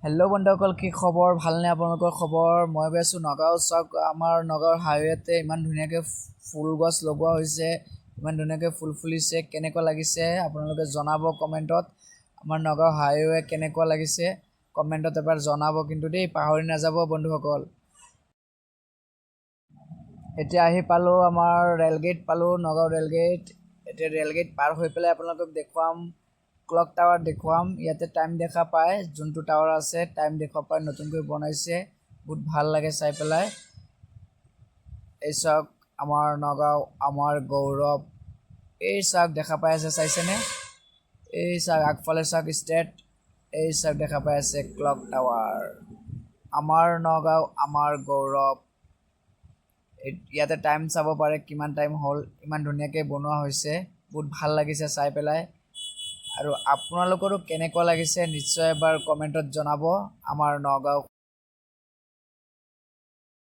Hello' বন্ধুসকল, কি খবৰ? ভালনে আপোনালোকৰ খবৰ? মই গৈ আছোঁ নগাঁও। চাওক, আমাৰ নগাঁৱৰ হাইৱেতে ইমান ধুনীয়াকৈ ফুল গছ লগোৱা হৈছে, ইমান ধুনীয়াকৈ ফুল ফুলিছে। কেনেকুৱা লাগিছে আপোনালোকে জনাব কমেণ্টত। আমাৰ নগাঁও হাইৱে কেনেকুৱা লাগিছে কমেণ্টত এবাৰ জনাব কিন্তু দেই, পাহৰি নাযাব বন্ধুসকল। এতিয়া আহি পালোঁ, আমাৰ ৰেলগেট পালোঁ, নগাঁও ৰেলগেট। এতিয়া ৰেলগেট পাৰ হৈ পেলাই আপোনালোকক দেখুৱাম ক্লক টাৱাৰ দেখুৱাম। ইয়াতে টাইম দেখা পায়, যোনটো টাৱাৰ আছে টাইম দেখা পায়, নতুনকৈ বনাইছে, বহুত ভাল লাগে চাই পেলাই। এই চাওক, আমাৰ নগাঁও আমাৰ গৌৰৱ। এই চাওক দেখা পাই আছে, চাইছেনে? এই চাওক আগফালে চাওক ষ্টেট, এই চাওক দেখা পাই আছে ক্লক টাৱাৰ। আমাৰ নগাঁও আমাৰ গৌৰৱ। ইয়াতে টাইম চাব পাৰে, কিমান টাইম হ'ল, ইমান ধুনীয়াকৈ বনোৱা হৈছে, বহুত ভাল লাগিছে চাই পেলাই। আৰু আপোনালোকৰো কেনেকুৱা লাগিছে নিশ্চয় এবাৰ কমেণ্টত জনাব। আমাৰ নগাঁও